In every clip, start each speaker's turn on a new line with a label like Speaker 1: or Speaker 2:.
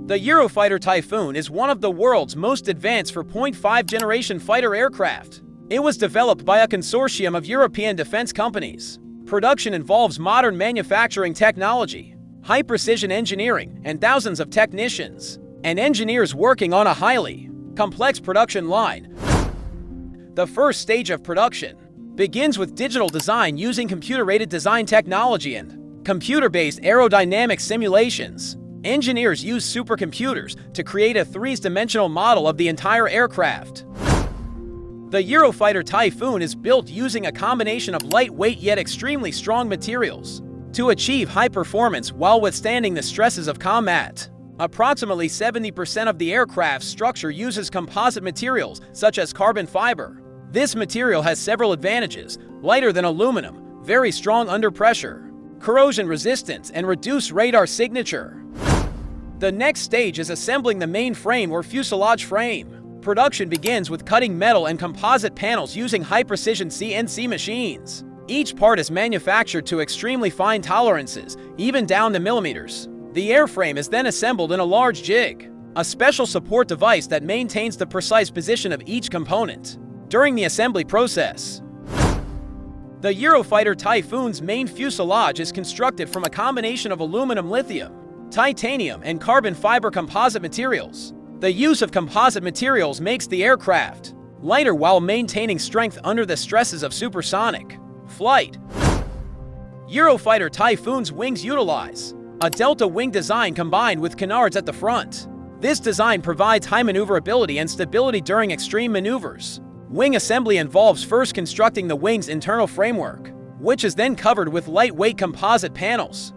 Speaker 1: The Eurofighter Typhoon is one of the world's most advanced 4.5 generation fighter aircraft. It was developed by a consortium of European defense companies. Production involves modern manufacturing technology, high-precision engineering, and thousands of technicians and engineers working on a highly complex production line. The first stage of production begins with digital design using computer-aided design technology and computer-based aerodynamic simulations. Engineers use supercomputers to create a three-dimensional model of the entire aircraft. The Eurofighter Typhoon is built using a combination of lightweight yet extremely strong materials to achieve high performance while withstanding the stresses of combat. Approximately 70% of the aircraft's structure uses composite materials such as carbon fiber. This material has several advantages: lighter than aluminum, very strong under pressure, corrosion resistance, and reduced radar signature. The next stage is assembling the main frame or fuselage frame. Production begins with cutting metal and composite panels using high-precision CNC machines. Each part is manufactured to extremely fine tolerances, even down to millimeters. The airframe is then assembled in a large jig, a special support device that maintains the precise position of each component during the assembly process. The Eurofighter Typhoon's main fuselage is constructed from a combination of aluminum, lithium, titanium, and carbon fiber composite materials. The use of composite materials makes the aircraft lighter while maintaining strength under the stresses of supersonic flight. Eurofighter Typhoon's wings utilize a delta wing design combined with canards at the front. This design provides high maneuverability and stability during extreme maneuvers. Wing assembly involves first constructing the wing's internal framework, which is then covered with lightweight composite panels.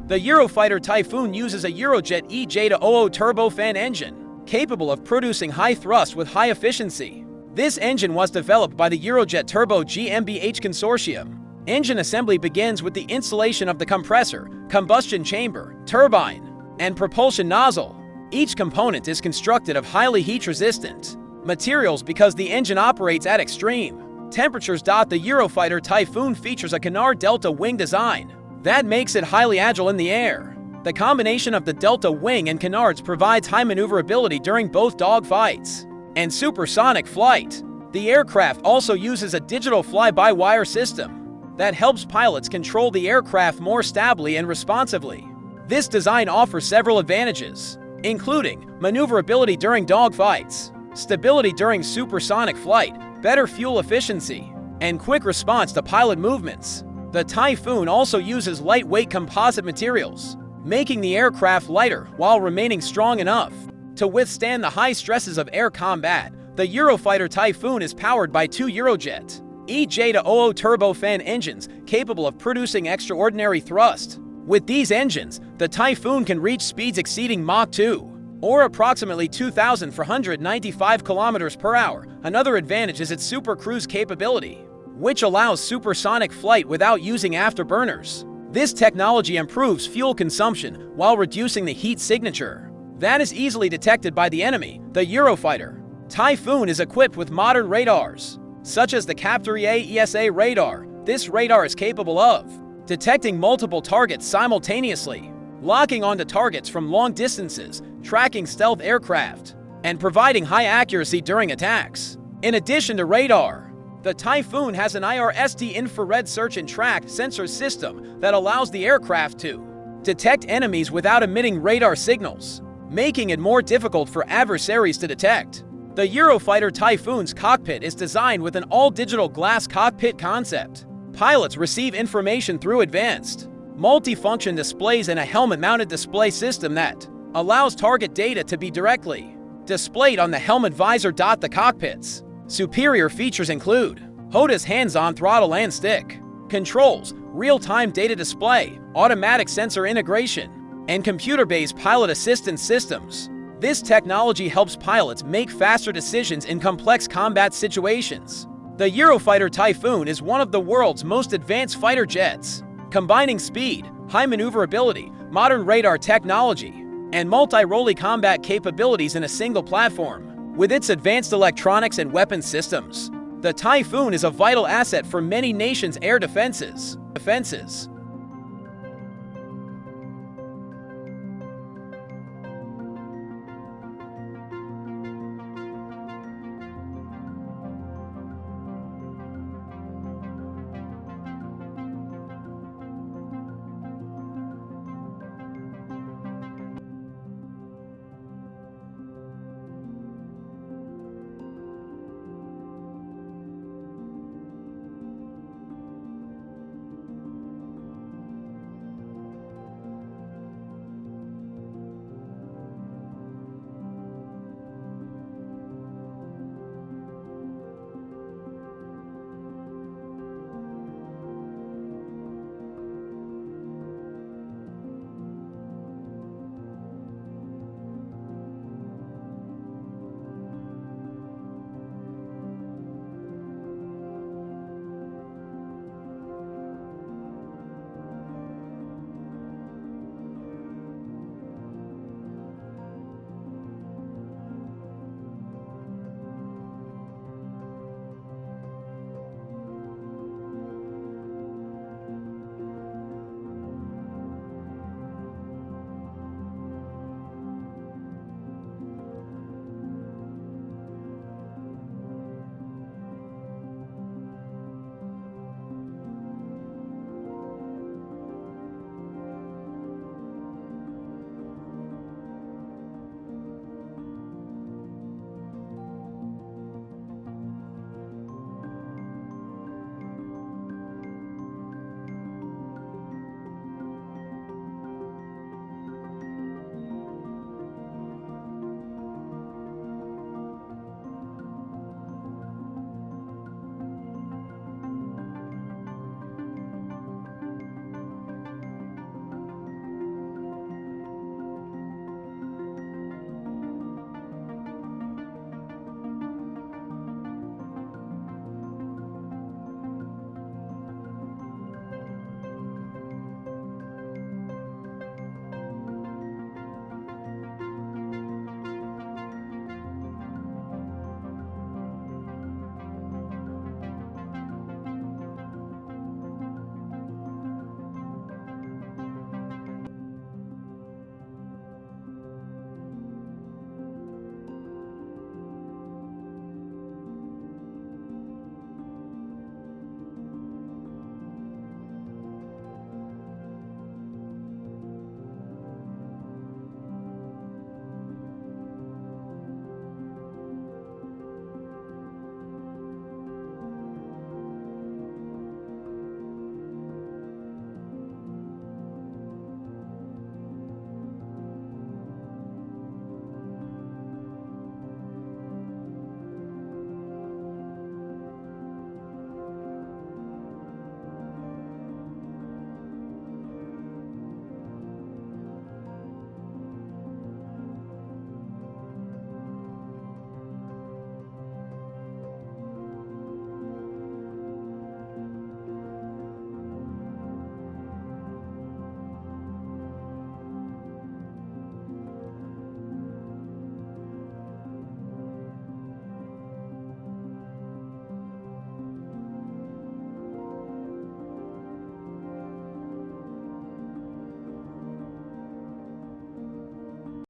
Speaker 1: The Eurofighter Typhoon uses a Eurojet EJ-00 turbofan engine, capable of producing high thrust with high efficiency. This engine was developed by the Eurojet Turbo GmbH consortium. Engine assembly begins with the installation of the compressor, combustion chamber, turbine, and propulsion nozzle. Each component is constructed of highly heat-resistant materials because the engine operates at extreme temperatures. The Eurofighter Typhoon features a canard delta wing design that makes it highly agile in the air. The combination of the delta wing and canards provides high maneuverability during both dogfights and supersonic flight. The aircraft also uses a digital fly-by-wire system that helps pilots control the aircraft more stably and responsively. This design offers several advantages, including maneuverability during dogfights, stability during supersonic flight, better fuel efficiency, and quick response to pilot movements. The Typhoon also uses lightweight composite materials, making the aircraft lighter while remaining strong enough to withstand the high stresses of air combat. The Eurofighter Typhoon is powered by two Eurojet EJ-00 turbofan engines capable of producing extraordinary thrust. With these engines, the Typhoon can reach speeds exceeding Mach 2, or approximately 2,495 kilometers per hour. Another advantage is its super cruise capability, which allows supersonic flight without using afterburners. This technology improves fuel consumption while reducing the heat signature that is easily detected by the enemy. The Eurofighter Typhoon is equipped with modern radars, such as the Captor-EA ESA radar. This radar is capable of detecting multiple targets simultaneously, locking onto targets from long distances, tracking stealth aircraft, and providing high accuracy during attacks. In addition to radar, the Typhoon has an IRST infrared search and track sensor system that allows the aircraft to detect enemies without emitting radar signals, making it more difficult for adversaries to detect. The Eurofighter Typhoon's cockpit is designed with an all-digital glass cockpit concept. Pilots receive information through advanced multifunction displays and a helmet-mounted display system that allows target data to be directly displayed on the helmet visor. The cockpit's superior features include HOTAS hands-on throttle and stick controls, real-time data display, automatic sensor integration, and computer-based pilot assistance systems. This technology helps pilots make faster decisions in complex combat situations. The Eurofighter Typhoon is one of the world's most advanced fighter jets, combining speed, high maneuverability, modern radar technology, and multi-role combat capabilities in a single platform. With its advanced electronics and weapons systems, the Typhoon is a vital asset for many nations' air defenses.